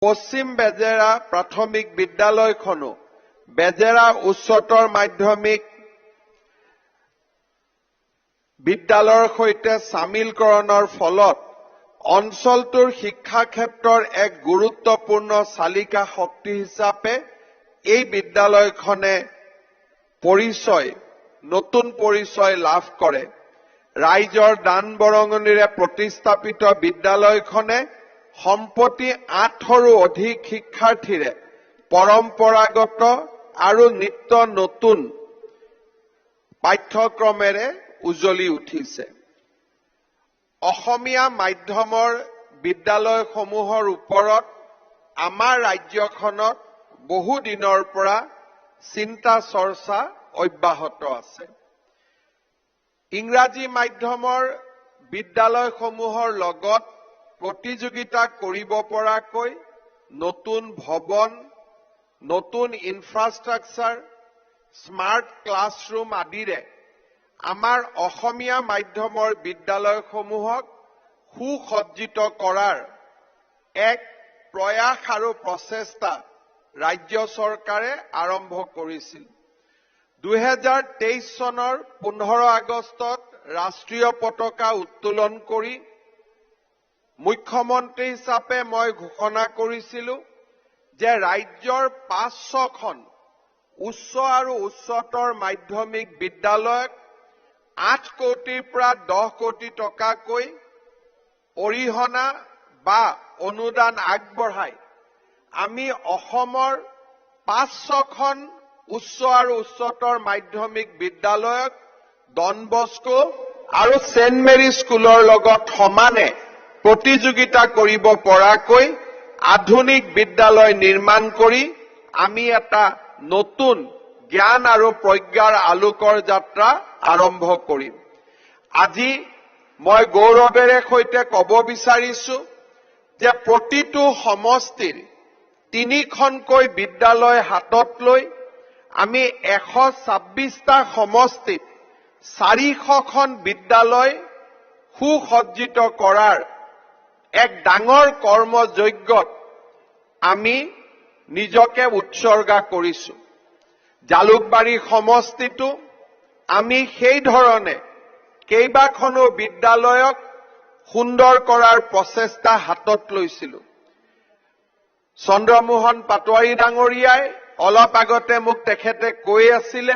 পশ্চিম বেজেৰা প্ৰাথমিক বিদ্যালয়খনো বেজেৰা উচ্চতৰ মাধ্যমিক বিদ্যালয়ৰ সৈতে সামিলকৰণৰ ফলত অঞ্চলটোৰ শিক্ষা ক্ষেত্ৰৰ এক গুৰুত্বপূৰ্ণ চালিকা শক্তি হিচাপে এই বিদ্যালয়খনে নতুন পৰিচয় লাভ কৰে। ৰাইজৰ দান বৰঙণিৰে প্ৰতিস্থাপিত বিদ্যালয়খনে সম্প্ৰতি 8ৰো অধিক শিক্ষাৰ্থীৰে পৰম্পৰাগত আৰু নিত্য নতুন পাঠ্যক্ৰমেৰে উজ্বলি উঠিছে। অসমীয়া মাধ্যমৰ বিদ্যালয়সমূহৰ ওপৰত আমাৰ ৰাজ্যখনত বহু দিনৰ পৰা চিন্তা চৰ্চা অব্যাহত আছে। ইংৰাজী মাধ্যমৰ বিদ্যালয়সমূহৰ লগত প্ৰতিযোগিতা কৰিব পৰাকৈ নতুন ভৱন, নতুন ইনফ্ৰাষ্ট্ৰাকচাৰ, স্মাৰ্ট ক্লাছৰুম আদিৰে আমাৰ অসমীয়া মাধ্যমৰ বিদ্যালয়সমূহক সুসজ্জিত কৰাৰ এক প্ৰয়াস আৰু প্ৰচেষ্টা ৰাজ্য চৰকাৰে আৰম্ভ কৰিছিল। 2023 চনৰ 15 আগষ্টত ৰাষ্ট্ৰীয় পতাকা উত্তোলন কৰি মুখ্যমন্ত্ৰী হিচাপে মই ঘোষণা কৰিছিলো যে ৰাজ্যৰ 500খন উচ্চ আৰু উচ্চতৰ মাধ্যমিক বিদ্যালয়ক 8 কোটিৰ পৰা 10 কোটি টকাকৈ অৰিহণা বা অনুদান আগবঢ়াই আমি অসমৰ 500খন উচ্চ আৰু উচ্চতৰ মাধ্যমিক বিদ্যালয়ক ডন বস্কো আৰু সেণ্ট মেৰী স্কুলৰ লগত সমানে প্ৰতিযোগিতা কৰিব পৰাকৈ আধুনিক বিদ্যালয় নিৰ্মাণ কৰি আমি এটা নতুন জ্ঞান আৰু প্ৰজ্ঞাৰ আলোকৰ যাত্ৰা আৰম্ভ কৰিম। আজি মই গৌৰৱেৰে সৈতে ক'ব বিচাৰিছো যে প্ৰতিটো সমষ্টিৰ 3খনকৈ বিদ্যালয় হাতত লৈ আমি 126টা সমষ্টিত 400খন বিদ্যালয় সুসজ্জিত কৰাৰ এক ডাঙৰ কৰ্মযজ্ঞত আমি নিজকে উৎসৰ্গা কৰিছো। জালুকবাৰী সমষ্টিটো আমি সেই ধৰণে কেইবাখনো বিদ্যালয়ক সুন্দৰ কৰাৰ প্ৰচেষ্টা হাতত লৈছিলো। চন্দ্ৰমোহন পাটোৱাৰী ডাঙৰীয়াই অলপ আগতে মোক তেখেতে কৈ আছিলে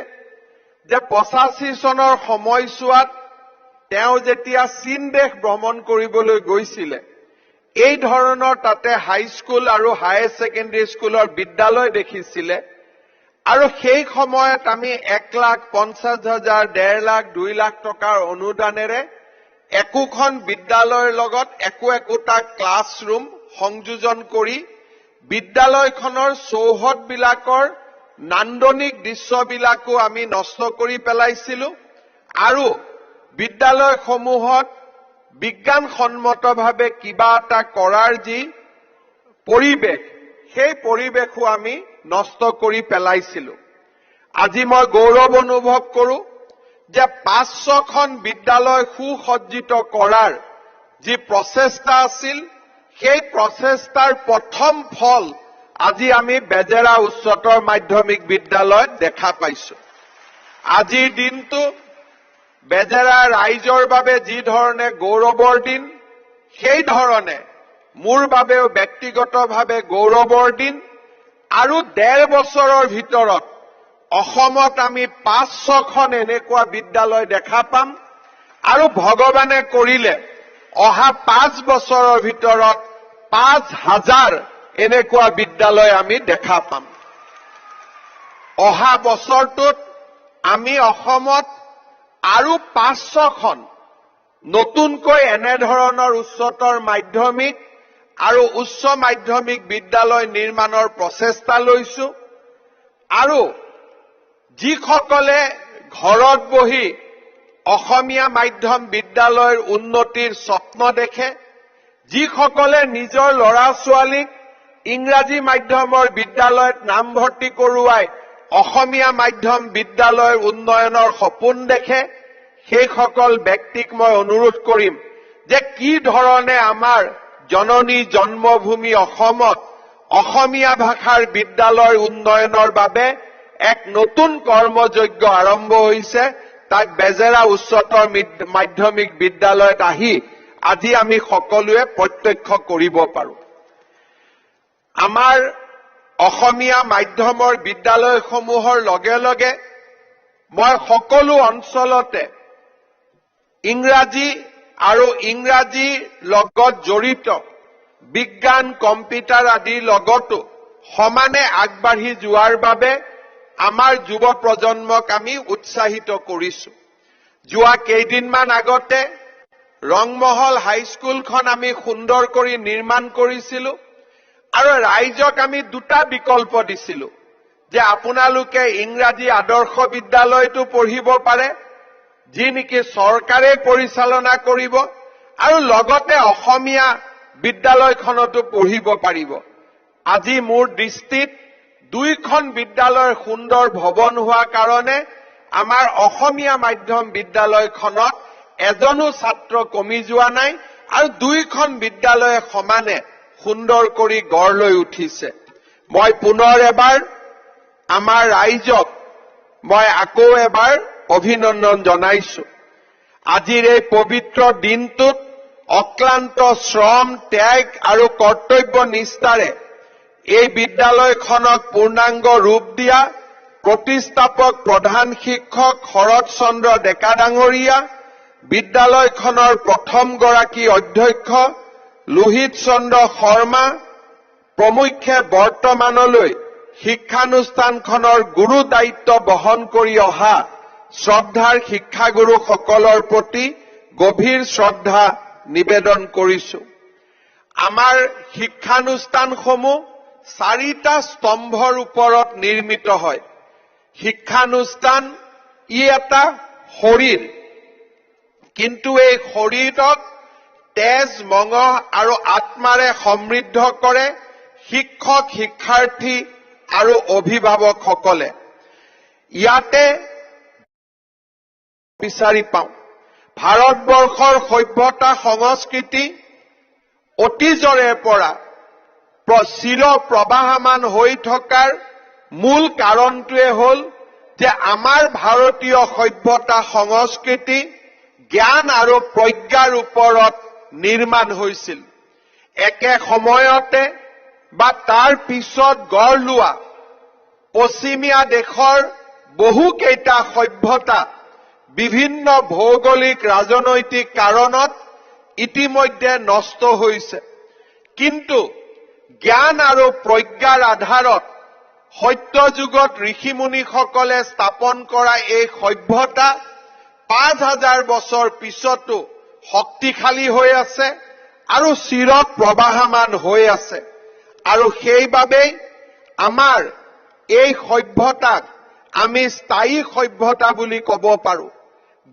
যে 85 চনৰ সময়ছোৱাত তেওঁ যেতিয়া চীন দেশ ভ্ৰমণ কৰিবলৈ গৈছিলে এই ধৰণৰ তাতে হাইস্কুল আৰু হায়াৰ ছেকেণ্ডাৰী স্কুলৰ বিদ্যালয় দেখিছিলে আৰু সেই সময়ত আমি 1,50,000, 1.5 লাখ, 2 লাখ টকাৰ অনুদানেৰে একোখন বিদ্যালয়ৰ লগত একোটা ক্লাছৰুম সংযোজন কৰি বিদ্যালয়খনৰ চৌহদবিলাকৰ নান্দনিক দৃশ্যবিলাকো আমি নষ্ট কৰি পেলাইছিলো আৰু বিদ্যালয়সমূহত বিজ্ঞানসন্মতভাৱে কিবা এটা কৰাৰ যি পৰিৱেশ সেই পৰিৱেশো আমি নষ্ট কৰি পেলাইছিলো। আজি মই গৌৰৱ অনুভৱ কৰো যে 500খন বিদ্যালয় সুসজ্জিত কৰাৰ যি প্ৰচেষ্টা আছিল সেই প্ৰচেষ্টাৰ প্ৰথম ফল আজি আমি বেজেৰা উচ্চতৰ মাধ্যমিক বিদ্যালয়ত দেখা পাইছো। আজিৰ দিনটো বেজেৰা ৰাইজৰ বাবে যি ধৰণে গৌৰৱৰ দিন সেই ধৰণে মোৰ বাবেও ব্যক্তিগতভাৱে গৌৰৱৰ দিন আৰু 1.5 বছৰৰ ভিতৰত অসমত আমি 500খন এনেকুৱা বিদ্যালয় দেখা পাম আৰু ভগৱানে কৰিলে অহা 5 বছৰৰ ভিতৰত 5,000 এনেকুৱা বিদ্যালয় আমি দেখা পাম। অহা বছৰটোত আমি অসমত আৰু 500খন নতুনকৈ এনেধৰণৰ উচ্চতৰ মাধ্যমিক আৰু উচ্চ মাধ্যমিক বিদ্যালয় নিৰ্মাণৰ প্ৰচেষ্টা লৈছো আৰু যিসকলে ঘৰত বহি অসমীয়া মাধ্যম বিদ্যালয়ৰ উন্নতিৰ স্বপ্ন দেখে, যিসকলে নিজৰ ল'ৰা-ছোৱালীক ইংৰাজী মাধ্যমৰ বিদ্যালয়ত নামভৰ্তি কৰোৱাই অসমীয়া মাধ্যম বিদ্যালয়ৰ উন্নয়নৰ সপোন দেখে, সেইসকল ব্যক্তিক মই অনুৰোধ কৰিম যে কি ধৰণে আমাৰ জননী জন্মভূমি অসমত অসমীয়া ভাষাৰ বিদ্যালয় উন্নয়নৰ বাবে এক নতুন কৰ্মযজ্ঞ আৰম্ভ হৈছে। তাক বেজেৰা উচ্চতৰ মাধ্যমিক বিদ্যালয়ত আহি আজি আমি সকলোৱে প্ৰত্যক্ষ কৰিব পাৰো। আমাৰ অসমীয়া মাধ্যমৰ বিদ্যালয়সমূহৰ লগে লগে মই সকলো অঞ্চলতে ইংৰাজী আৰু ইংৰাজীৰ লগত জড়িত বিজ্ঞান কম্পিউটাৰ আদিৰ লগতো সমানে আগবাঢ়ি যোৱাৰ বাবে আমাৰ যুৱ প্ৰজন্মক আমি উৎসাহিত কৰিছো। যোৱা কেইদিনমান আগতে ৰংমহল হাইস্কুলখন আমি সুন্দৰ কৰি নিৰ্মাণ কৰিছিলো আৰু ৰাইজক আমি দুটা বিকল্প দিছিলো যে আপোনালোকে ইংৰাজী আদৰ্শ বিদ্যালয়তো পঢ়িব পাৰে, যি নেকি চৰকাৰে পৰিচালনা কৰিব, আৰু লগতে অসমীয়া বিদ্যালয়খনতো পঢ়িব পাৰিব। আজি মোৰ দৃষ্টিত দুইখন বিদ্যালয়ৰ সুন্দৰ ভৱন হোৱা কাৰণে আমাৰ অসমীয়া মাধ্যম বিদ্যালয়খনত এজনো ছাত্ৰ কমি যোৱা নাই আৰু দুইখন বিদ্যালয়ে সমানে সুন্দৰ কৰি গঢ় লৈ উঠিছে। মই পুনৰ এবাৰ আমাৰ ৰাইজক মই আকৌ এবাৰ অভিনন্দন জনাইছো। আজিৰ এই পবিত্ৰ দিনটোত অক্লান্ত শ্ৰম, ত্যাগ আৰু কৰ্তব্য নিষ্ঠাৰে এই বিদ্যালয়খনক পূৰ্ণাংগ ৰূপ দিয়া প্ৰতিষ্ঠাপক প্ৰধান শিক্ষক শৰৎ চন্দ্ৰ ডেকা ডাঙৰীয়া, বিদ্যালয়খনৰ প্ৰথমগৰাকী অধ্যক্ষ লোহিত চন্দ্ৰ শৰ্মা প্ৰমুখ্যে বৰ্তমানলৈ শিক্ষানুষ্ঠানখনৰ গুৰু দায়িত্ব বহন কৰি অহা শ্ৰদ্ধাৰ শিক্ষাগুৰুসকলৰ প্ৰতি গভীৰ শ্ৰদ্ধা নিবেদন কৰিছো। আমাৰ শিক্ষানুষ্ঠানসমূহ 4টা স্তম্ভৰ ওপৰত নিৰ্মিত হয়। শিক্ষানুষ্ঠান এটা শৰীৰ, কিন্তু এই শৰীৰক তেজ, মঙহ আৰু আত্মাৰে সমৃদ্ধ কৰে শিক্ষক, শিক্ষাৰ্থী আৰু অভিভাৱকসকলে। ইয়াতে বিচাৰি পাওঁ ভাৰতবৰ্ষৰ সভ্যতা সংস্কৃতি অতীজৰে পৰা চিৰ প্ৰবাহমান হৈ থকাৰ মূল কাৰণটোৱে হ'ল যে আমাৰ ভাৰতীয় সভ্যতা সংস্কৃতি জ্ঞান আৰু প্ৰজ্ঞাৰ ওপৰত নিৰ্মাণ হৈছিল। একে সময়তে বা তাৰ পিছত গঢ় লোৱা পশ্চিমীয়া দেশৰ বহুকেইটা সভ্যতা বিভিন্ন ভৌগোলিক ৰাজনৈতিক কাৰণত ইতিমধ্যে নষ্ট হৈছে, কিন্তু জ্ঞান আৰু প্ৰজ্ঞাৰ আধাৰত সত্যযুগত ঋষিমুনিসকলে স্থাপন কৰা এই সভ্যতা 5000 বছৰ পিছতো শক্তিশালী হৈ আছে আৰু চিৰ প্ৰবাহমান হৈ আছে। আৰু সেইবাবেই আমাৰ এই সভ্যতাক আমি স্থায়ী সভ্যতা বুলি ক'ব পাৰো।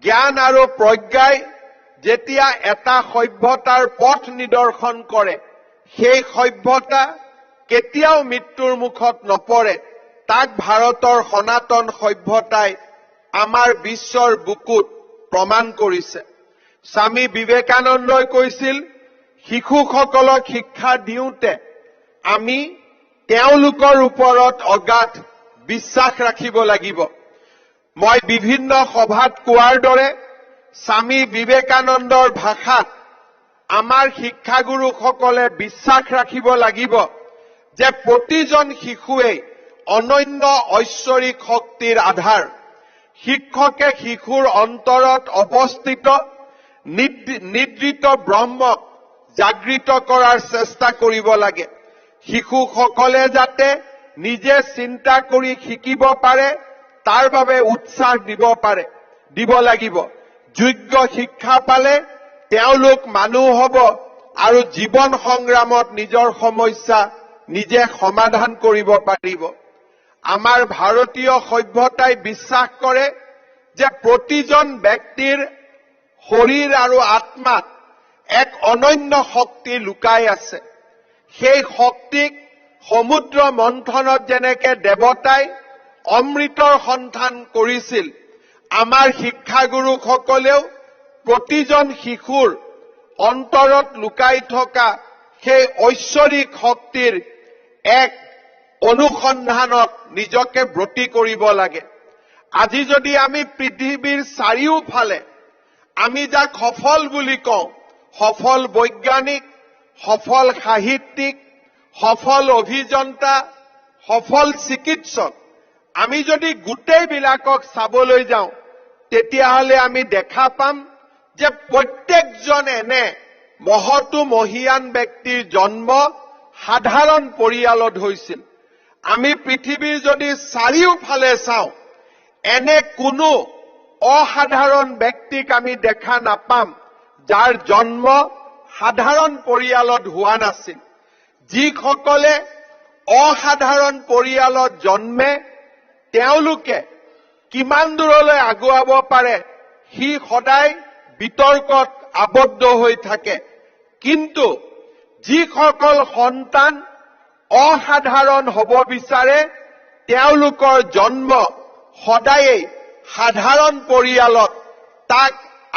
জ্ঞান আৰু প্ৰজ্ঞাই যেতিয়া এটা সভ্যতাৰ পথ নিদৰ্শন কৰে, সেই সভ্যতা কেতিয়াও মৃত্যুৰ মুখত নপৰে। তাক ভাৰতৰ সনাতন সভ্যতাই আমাৰ বিশ্বৰ বুকুত প্ৰমাণ কৰিছে। স্বামী বিবেকানন্দই কৈছিল, শিশুসকলক শিক্ষা দিওঁতে আমি তেওঁলোকৰ ওপৰত অগাধ বিশ্বাস ৰাখিব লাগিব। মই বিভিন্ন সভাত কোৱাৰ দৰে স্বামী বিবেকানন্দৰ ভাষাত আমাৰ শিক্ষাগুৰুসকলে বিশ্বাস ৰাখিব লাগিব যে প্ৰতিজন শিশুৱেই অনন্য ঐশ্বৰিক শক্তিৰ আধাৰ। শিক্ষকে শিশুৰ অন্তৰত অৱস্থিত নিদ্ৰিত ব্ৰহ্মক জাগৃত কৰাৰ চেষ্টা কৰিব লাগে। শিশুসকলে যাতে নিজে চিন্তা কৰি শিকিব পাৰে তাৰ বাবে উৎসাহ দিব লাগিব। যোগ্য শিক্ষা পালে তেওঁলোক মানুহ হ'ব আৰু জীৱন সংগ্ৰামত নিজৰ সমস্যা নিজে সমাধান কৰিব পাৰিব। আমাৰ ভাৰতীয় সভ্যতাই বিশ্বাস কৰে যে প্ৰতিজন ব্যক্তিৰ শৰীৰ আৰু আত্মাত এক অনন্য শক্তি লুকাই আছে। সেই শক্তিক সমুদ্ৰ মন্থনত যেনেকে দেৱতাই অমৃতৰ সন্ধান কৰিছিল, আমাৰ শিক্ষাগুৰুসকলেও প্ৰতিজন শিশুৰ অন্তৰত লুকাই থকা সেই ঐশ্বৰিক শক্তিৰ এক অনুসন্ধানত নিজকে ব্ৰতী কৰিব লাগে। আজি যদি আমি পৃথিৱীৰ চাৰিওফালে আমি যাক সফল বুলি কওঁ, সফল বৈজ্ঞানিক, সফল সাহিত্যিক, সফল অভিযন্তা, সফল চিকিৎসক, আমি যদি গোটেইবিলাকক চাবলৈ যাওঁ, তেতিয়াহ'লে আমি দেখা পাম যে প্ৰত্যেকজন এনে মহতো মহিয়ান ব্যক্তিৰ জন্ম সাধাৰণ পৰিয়ালত হৈছিল। আমি পৃথিৱীৰ যদি চাৰিওফালে চাওঁ, এনে কোনো অসাধাৰণ ব্যক্তিক আমি দেখা নাপাম যাৰ জন্ম সাধাৰণ পৰিয়ালত হোৱা নাছিল। যিসকলে অসাধাৰণ পৰিয়ালত জন্মে তেওঁলোকে কিমান দূৰলৈ আগুৱাব পাৰে সি সদায় বিতৰ্কত আবদ্ধ হৈ থাকে। কিন্তু যিসকল সন্তান অসাধাৰণ হ'ব বিচাৰে তেওঁলোকৰ জন্ম সদায়েই সাধাৰণ পৰিয়ালত, তাক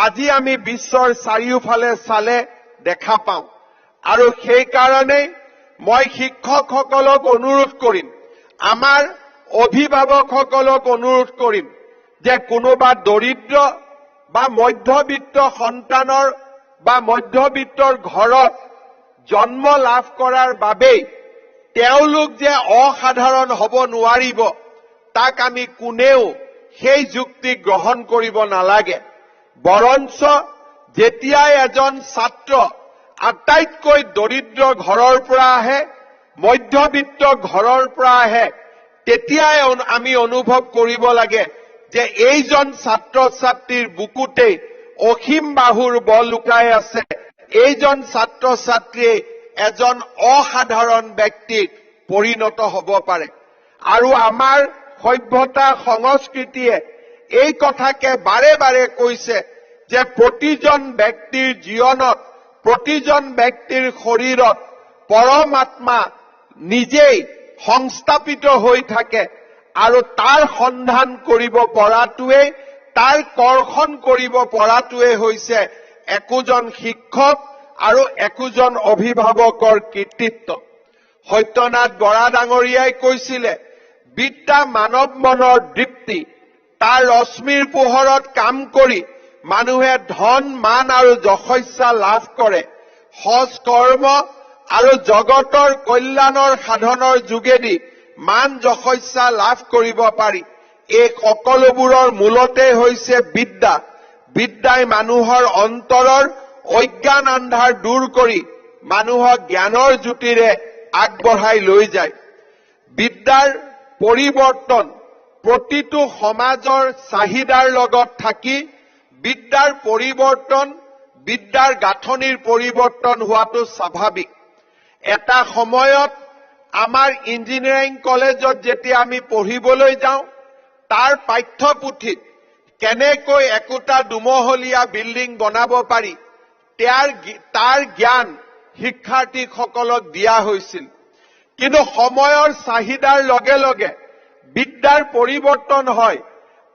আজি আমি বিশ্বৰ চাৰিওফালে চালে দেখা পাওঁ। আৰু সেইকাৰণেই মই শিক্ষকসকলক অনুৰোধ কৰিম, আমাৰ অভিভাৱকসকলক অনুৰোধ কৰিম যে কোনোবা দৰিদ্ৰ বা মধ্যবিত্ত সন্তানৰ বা মধ্যবিত্তৰ ঘৰত জন্ম লাভ কৰাৰ বাবেই তেওঁলোক যে অসাধাৰণ হ'ব নোৱাৰিব, তাক আমি কোনেও সেই যুক্তি গ্ৰহণ কৰিব নালাগে। বৰঞ্চ যেতিয়াই এজন ছাত্ৰ আটাইতকৈ দৰিদ্ৰ ঘৰৰ পৰা আহে, মধ্যবিত্ত ঘৰৰ পৰা আহে, তেতিয়াই আমি অনুভৱ কৰিব লাগে যে এইজন ছাত্ৰ ছাত্ৰীৰ বুকুতেই অসীম বাহুৰ বল লুকাই আছে। এইজন ছাত্ৰ ছাত্ৰীয়ে এজন অসাধাৰণ ব্যক্তিত পৰিণত হ'ব পাৰে। আৰু আমাৰ সভ্যতা সংস্কৃতিয়ে এই কথাকে বাৰে বাৰে কৈছে যে প্ৰতিজন ব্যক্তিৰ জীৱনত, প্ৰতিজন ব্যক্তিৰ শৰীৰত পৰমাত্মা নিজেই সংস্থাপিত হৈ থাকে আৰু তাৰ সন্ধান কৰিব পৰাটোৱে, তাৰ কৰ্ষণ কৰিব পৰাটোৱে হৈছে একোজন শিক্ষক আৰু একোজন অভিভাৱকৰ কৃতিত্ব। সত্যনাথ বৰা ডাঙৰীয়াই কৈছিলে, বিদ্যা মানৱ মনৰ দীপ্তি, তাৰ ৰশ্মিৰ পোহৰত কাম কৰি মানুহে ধন, মান আৰু যশস্যা লাভ কৰে। সৎ কৰ্ম আৰু জগতৰ কল্যাণৰ সাধনৰ যোগেদি মান যশস্যা লাভ কৰিব পাৰি। এই সকলোবোৰৰ মূলতে হৈছে বিদ্যা। বিদ্যাই মানুহৰ অন্তৰৰ অজ্ঞান আন্ধাৰ দূৰ কৰি মানুহক জ্ঞানৰ জ্যোতিৰে আগবঢ়াই লৈ যায়। বিদ্যাৰ পৰিৱৰ্তন প্ৰতিটো সমাজৰ চাহিদাৰ লগত থাকি বিদ্যাৰ পৰিৱৰ্তন, বিদ্যাৰ গাঁথনিৰ পৰিৱৰ্তন হোৱাটো স্বাভাৱিক। এটা সময়ত আমাৰ ইঞ্জিনিয়াৰিং কলেজত যেতিয়া আমি পঢ়িবলৈ যাওঁ, তাৰ পাঠ্যপুথিত কেনেকৈ একোটা দুমহলীয়া বিল্ডিং বনাব পাৰি তাৰ জ্ঞান শিক্ষাৰ্থীসকলক দিয়া হৈছিল। কিন্তু সময়ৰ চাহিদাৰ লগে লগে বিদ্যাৰ পৰিৱৰ্তন হয়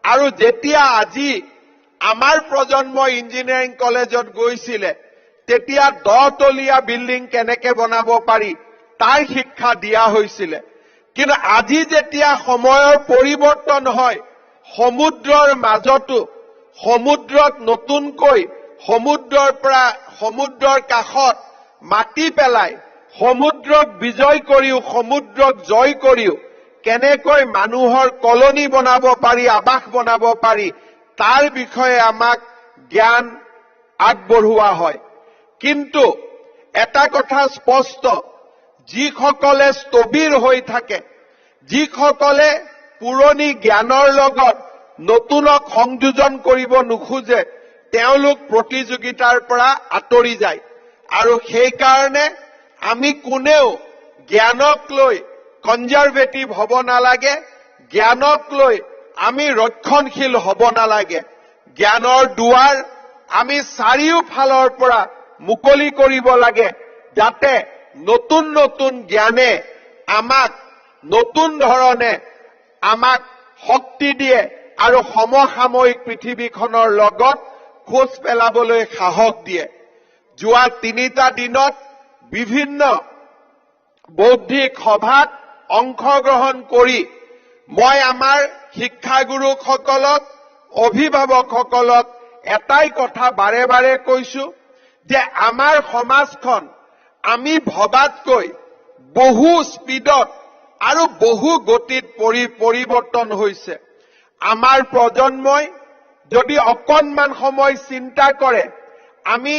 আৰু যেতিয়া আজি আমাৰ প্ৰজন্ম ইঞ্জিনিয়াৰিং কলেজত গৈছিলে, তেতিয়া 10 তলীয়া বিল্ডিং কেনেকে বনাব পাৰি তাৰ শিক্ষা দিয়া হৈছিলে। কিন্তু আজি যেতিয়া সময়ৰ পৰিৱৰ্তন হয়, সমুদ্ৰৰ মাজতো সমুদ্ৰত নতুনকৈ সমুদ্ৰৰ কাষত মাটি পেলাই সমুদ্ৰক বিজয় কৰিও, সমুদ্ৰক জয় কৰিও কেনেকৈ মানুহৰ কলনী বনাব পাৰি, আৱাস বনাব পাৰি, তাৰ বিষয়ে আমাক জ্ঞান আগবঢ়োৱা হয়। কিন্তু এটা কথা স্পষ্ট, যিসকলে স্থবিৰ হৈ থাকে, যিসকলে পুৰণি জ্ঞানৰ লগত নতুনক সংযোজন কৰিব নোখোজে, তেওঁলোক প্ৰতিযোগিতাৰ পৰা আঁতৰি যায়। আৰু সেইকাৰণে আমি কোনেও জ্ঞানক লৈ কনজাৰভেটিভ হ'ব নালাগে, জ্ঞানক লৈ আমি ৰক্ষণশীল হ'ব নালাগে। জ্ঞানৰ দুৱাৰ আমি চাৰিওফালৰ পৰা মুকলি কৰিব লাগে, যাতে নতুন নতুন জ্ঞানে আমাক নতুন ধৰণে আমাক শক্তি দিয়ে আৰু সমসাময়িক পৃথিৱীখনৰ লগত খোজ পেলাবলৈ সাহস দিয়ে। যোৱা 3টা দিনত বিভিন্ন বৌদ্ধিক সভাত অংশগ্ৰহণ কৰি মই আমাৰ শিক্ষাগুৰুসকলক অভিভাৱকসকলক এটাই কথা বাৰে বাৰে কৈছো যে আমাৰ সমাজখন আমি ভবাতকৈ বহু স্পীডত আৰু বহু গতিত পৰিৱৰ্তন হৈছে। আমাৰ প্ৰজন্মই যদি অকণমান সময় চিন্তা কৰে আমি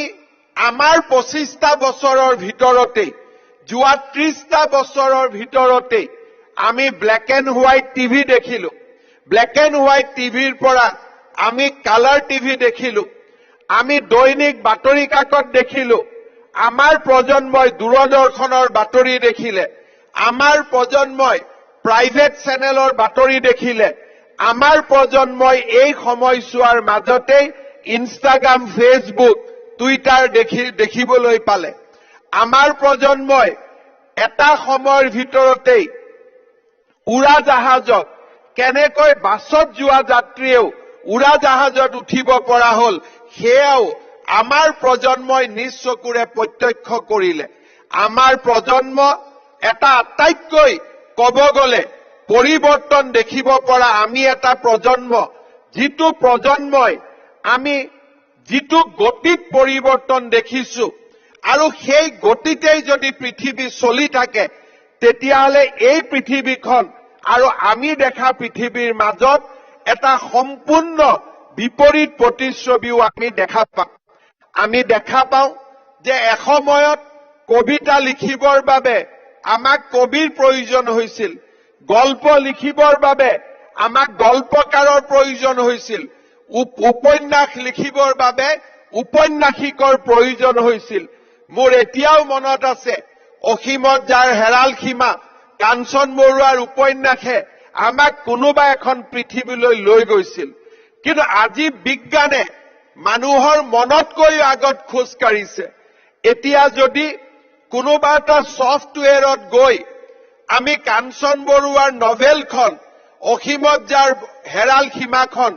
আমাৰ 25টা বছৰৰ ভিতৰতেই যোৱা 30টা বছৰৰ ভিতৰতেই আমি ব্লেক এণ্ড হোৱাইট টিভি দেখিলো। ব্লেক এণ্ড হোৱাইট টিভিৰ পৰা আমি কালাৰ টিভি দেখিলো। আমি দৈনিক বাতৰি কাকত দেখিলো। আমাৰ প্ৰজন্মই দূৰদৰ্শনৰ বাতৰি দেখিলে। আমাৰ প্ৰজন্মই প্ৰাইভেট চেনেলৰ বাতৰি দেখিলে। আমাৰ প্ৰজন্মই এই সময়ছোৱাৰ মাজতেই ইনষ্টাগ্ৰাম, ফেচবুক, টুইটাৰ দেখিবলৈ পালে। আমাৰ প্ৰজন্মই এটা সময়ৰ ভিতৰতেই উৰাজাহাজত কেনেকৈ বাছত যোৱা যাত্ৰীয়েও উৰাজাহাজত উঠিব পৰা হ'ল সেয়াও আমাৰ প্ৰজন্মই নিজ চকুৰে প্ৰত্যক্ষ কৰিলে। আমাৰ প্ৰজন্ম এটা আটাইতকৈ ক'ব গ'লে পৰিৱৰ্তন দেখিব পৰা আমি এটা প্ৰজন্ম, যিটো প্ৰজন্মই আমি যিটো গতিত পৰিৱৰ্তন দেখিছো আৰু সেই গতিতেই যদি পৃথিৱী চলি থাকে তেতিয়াহ'লে এই পৃথিৱীখন আৰু আমি দেখা পৃথিৱীৰ মাজত এটা সম্পূৰ্ণ বিপৰীত প্ৰতিচ্ছবিও আমি দেখা পাওঁ। আমি দেখা পাওঁ যে এসময়ত কবিতা লিখিবৰ বাবে আমাক কবিৰ প্ৰয়োজন হৈছিল, গল্প লিখিবৰ বাবে আমাক গল্পকাৰৰ প্ৰয়োজন হৈছিল, উপন্যাস লিখিবৰ বাবে উপন্যাসিকৰ প্ৰয়োজন হৈছিল। মোৰ এতিয়াও মনত আছে অসীমত যাৰ হেৰাল সীমা, কাঞ্চন বৰুৱাৰ উপন্যাসে আমাক কোনোবা এখন পৃথিৱীলৈ লৈ গৈছিল। কিন্তু আজি বিজ্ঞানে মানুহৰ মনতকৈ আগত খোজ কাঢ়িছে। এতিয়া যদি কোনোবা এটা ছফ্টৱেৰত গৈ আমি কাঞ্চন বৰুৱাৰ নভেলখন, অসীমত যাৰ হেৰাল সীমাখন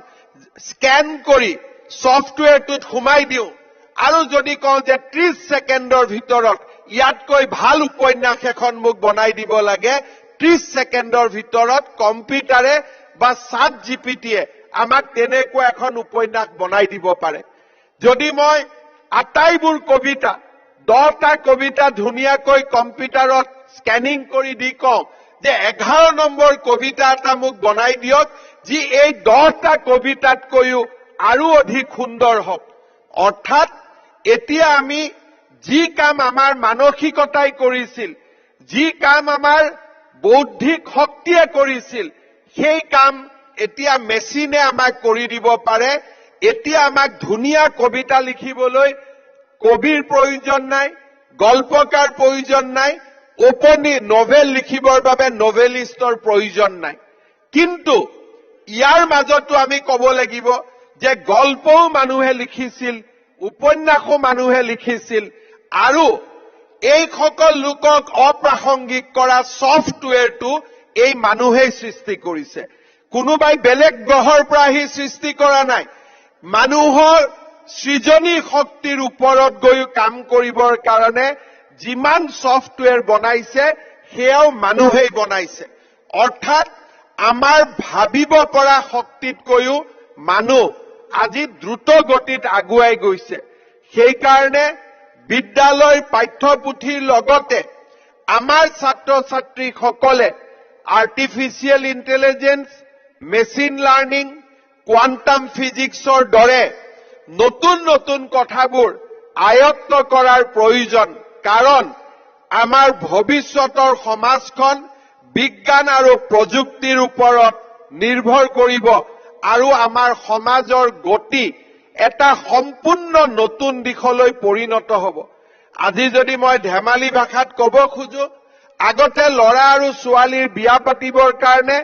স্কেন কৰি ছফ্টৱেৰটোত সোমাই দিওঁ আৰু যদি কওঁ যে 30 ছেকেণ্ডৰ ভিতৰত ইয়াতকৈ ভাল উপন্যাস এখন মোক বনাই দিব লাগে, 30 ছেকেণ্ডৰ ভিতৰত কম্পিউটাৰে বা চাট জিপিটিয়ে আমাক তেনেকুৱা এখন উপন্যাস বনাই দিব পাৰে। যদি মই আটাইবোৰ কবিতা 10টা কবিতা ধুনীয়াকৈ কম্পিউটাৰত স্কেনিং কৰি দি কওঁ যে 11 নম্বৰ কবিতা এটা মোক বনাই দিয়ক যি এই 10টা কবিতাতকৈও আৰু অধিক সুন্দৰ হওক। অৰ্থাৎ এতিয়া আমি যি কাম আমাৰ মানসিকতাই কৰিছিল, যি কাম আমাৰ বৌদ্ধিক শক্তিয়ে কৰিছিল, সেই কাম এতিয়া মেচিনে আমাক কৰি দিব পাৰে। এতিয়া আমাক ধুনীয়া কবিতা লিখিবলৈ কবিৰ প্ৰয়োজন নাই, গল্পকাৰ প্ৰয়োজন নাই, নভেল লিখিবৰ বাবে নভেলিষ্টৰ প্ৰয়োজন নাই। কিন্তু ইয়াৰ মাজতো আমি ক'ব লাগিব যে গল্পও মানুহে লিখিছিল, উপন্যাসো মানুহে লিখিছিল আৰু এইসকল লোকক অপ্ৰাসংগিক কৰা ছফ্টৱেৰটো এই মানুহেই সৃষ্টি কৰিছে। কোনোবাই বেলেগ গ্ৰহৰ পৰা আহি সৃষ্টি কৰা নাই। মানুহৰ সৃজনী শক্তিৰ ওপৰত গৈ কাম কৰিবৰ কাৰণে যিমান ছফ্টৱেৰ বনাইছে সেয়াও মানুহেই বনাইছে। অৰ্থাৎ আমাৰ ভাবিব পৰা শক্তিতকৈও মানুহ আজি দ্ৰুত গতিত আগুৱাই গৈছে। সেইকাৰণে বিদ্যালয়ৰ পাঠ্যপুথিৰ লগতে আমাৰ ছাত্ৰ ছাত্ৰীসকলে artificial intelligence, machine learning, quantum ফিজিক্সৰ দৰে নতুন নতুন কথাবোৰ আয়ত্ত কৰাৰ প্ৰয়োজন। কাৰণ আমাৰ ভৱিষ্যতৰ সমাজখন বিজ্ঞান আৰু প্ৰযুক্তিৰ ওপৰত নিৰ্ভৰ কৰিব আৰু আমাৰ সমাজৰ গতি এটা সম্পূৰ্ণ নতুন দিশলৈ পৰিণত হ'ব। আজি যদি মই ধেমালি ভাষাত ক'ব খোজো, আগতে ল'ৰা আৰু ছোৱালীৰ বিয়া পাতিবৰ কাৰণে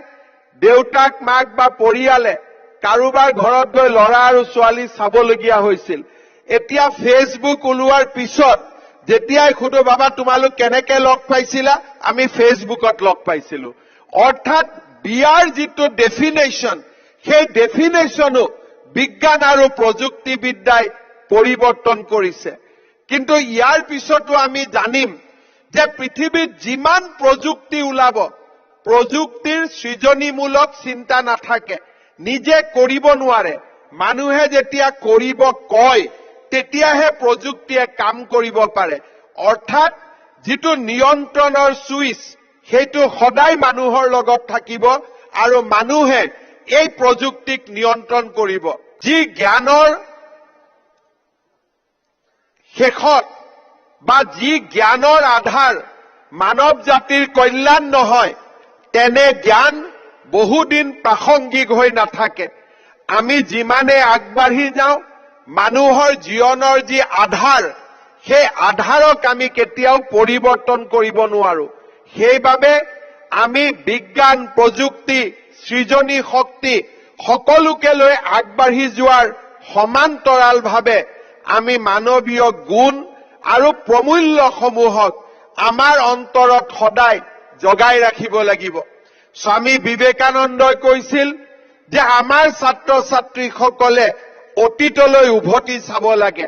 দেউতাক, মাক বা পৰিয়ালে কাৰোবাৰ ঘৰত গৈ ল'ৰা আৰু ছোৱালী চাবলগীয়া হৈছিল। এতিয়া ফেচবুক ওলোৱাৰ পিছত যেতিয়াই সুধো বাবা তোমালোক কেনেকে লগ পাইছিলা, আমি ফেচবুকত লগ পাইছিলো। অৰ্থাৎ বিয়াৰ যিটো ডেফিনেশ্যন, সেই ডেফিনেশ্যনো বিজ্ঞান আৰু প্ৰযুক্তিবিদ্যাই পৰিৱৰ্তন কৰিছে। কিন্তু ইয়াৰ পিছতো আমি জানিম যে পৃথিৱীত যিমান প্ৰযুক্তি ওলাব, প্ৰযুক্তিৰ সৃজনীমূলক চিন্তা নাথাকে, নিজে কৰিব নোৱাৰে। মানুহে যেতিয়া কৰিব কয়, তেতিয়াহে প্ৰযুক্তিয়ে কাম কৰিব পাৰে। অৰ্থাৎ যিটো নিয়ন্ত্ৰণৰ ছুইচ, সেইটো সদায় মানুহৰ লগত থাকিব আৰু মানুহে এই প্ৰযুক্তিক নিয়ন্ত্ৰণ কৰিব। যি জ্ঞানৰ শেষত বা যি জ্ঞানৰ আধাৰ মানৱ জাতিৰ কল্যাণ নহয়, তেনে জ্ঞান বহুদিন প্ৰাসংগিক হৈ নাথাকে। আমি যিমানে আগবাঢ়ি যাওঁ, মানুহৰ জীৱনৰ যি আধাৰ, সেই আধাৰক আমি কেতিয়াও পৰিৱৰ্তন কৰিব নোৱাৰো। সেইবাবে আমি বিজ্ঞান, প্ৰযুক্তি, সৃজনী শক্তি সকলোকে লৈ আগবাঢ়ি যোৱাৰ সমান্তৰালভাৱে আমি মানৱীয় গুণ আৰু প্ৰমূল্যসমূহক আমাৰ অন্তৰত সদায় জগাই ৰাখিব লাগিব। স্বামী বিবেকানন্দই কৈছিল যে আমাৰ ছাত্ৰ ছাত্ৰীসকলে অতীতলৈ উভতি চাব লাগে,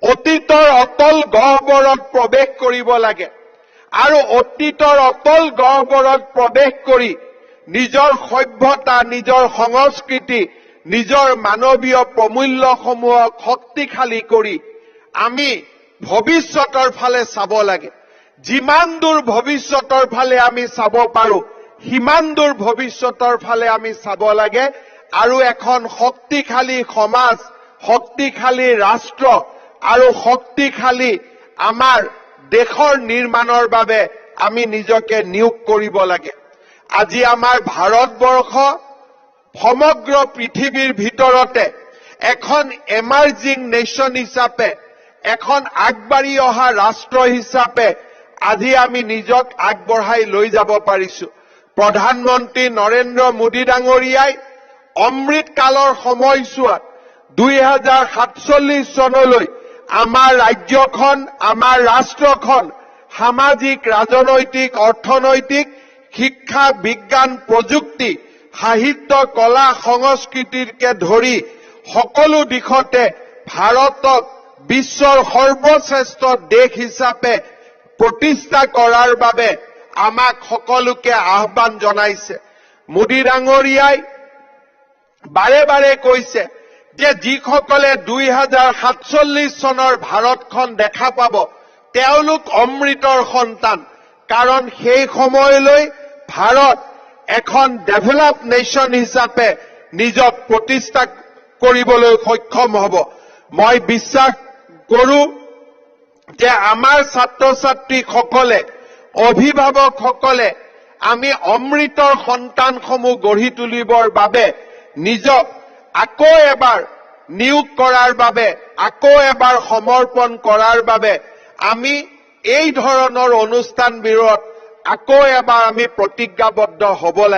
অতীতৰ অতল গহ্বৰত প্ৰৱেশ কৰিব লাগে আৰু অতীতৰ অতল গহ্বৰত প্ৰৱেশ কৰি নিজৰ সভ্যতা, নিজৰ সংস্কৃতি, নিজৰ মানৱীয় প্ৰমূল্যসমূহক শক্তিশালী কৰি আমি ভৱিষ্যতৰ ফালে চাব লাগে। যিমান দূৰ ভৱিষ্যতৰ ফালে আমি চাব পাৰো, সিমান দূৰ ভৱিষ্যতৰ ফালে আমি চাব লাগে আৰু এখন শক্তিশালী সমাজ, শক্তিশালী ৰাষ্ট্ৰ আৰু শক্তিশালী আমাৰ দেশৰ নিৰ্মাণৰ বাবে আমি নিজকে নিয়োগ কৰিব লাগে। আজি আমাৰ ভাৰতবৰ্ষ সমগ্ৰ পৃথিৱীৰ ভিতৰতে এখন এমাৰ্জিং নেশ্যন হিচাপে, এখন আগবাঢ়ি অহা ৰাষ্ট্ৰ হিচাপে আজি আমি নিজক আগবঢ়াই লৈ যাব পাৰিছো। প্ৰধানমন্ত্ৰী নৰেন্দ্ৰ মোদী ডাঙৰীয়াই অমৃত কালৰ সময়ছোৱাত 2047 চনলৈ আমাৰ ৰাজ্যখন, আমাৰ ৰাষ্ট্ৰখন সামাজিক, ৰাজনৈতিক, অৰ্থনৈতিক, শিক্ষা, বিজ্ঞান, প্ৰযুক্তি, সাহিত্য, কলা, সংস্কৃতিকে ধৰি সকলো দিশতে ভাৰতক বিশ্বৰ সৰ্বশ্ৰেষ্ঠ দেশ হিচাপে প্ৰতিষ্ঠা কৰাৰ বাবে আমাক সকলোকে আহ্বান জনাইছে। মোদী ডাঙৰীয়াই বাৰে বাৰে কৈছে যে যিসকলে 2047 চনৰ ভাৰতখন দেখা পাব, তেওঁলোক অমৃতৰ সন্তান। কাৰণ সেই সময়লৈ ভাৰত এখন ডেভেলপ নেশ্যন হিচাপে নিজক প্ৰতিষ্ঠা কৰিবলৈ সক্ষম হ'ব। মই বিশ্বাস কৰোঁ যে আমাৰ ছাত্ৰ ছাত্ৰীসকলে, অভিভাৱকসকলে আমি অমৃতৰ সন্তানসমূহ গঢ়ি তুলিবৰ বাবে নিজক আকৌ এবাৰ নিয়োগ কৰাৰ বাবে, আকৌ এবাৰ সমৰ্পণ কৰাৰ বাবে আমি এই ধৰণৰ অনুষ্ঠানবোৰত আকৌ এবাৰ আমি প্ৰতিজ্ঞাবদ্ধ হ'ব লাগে।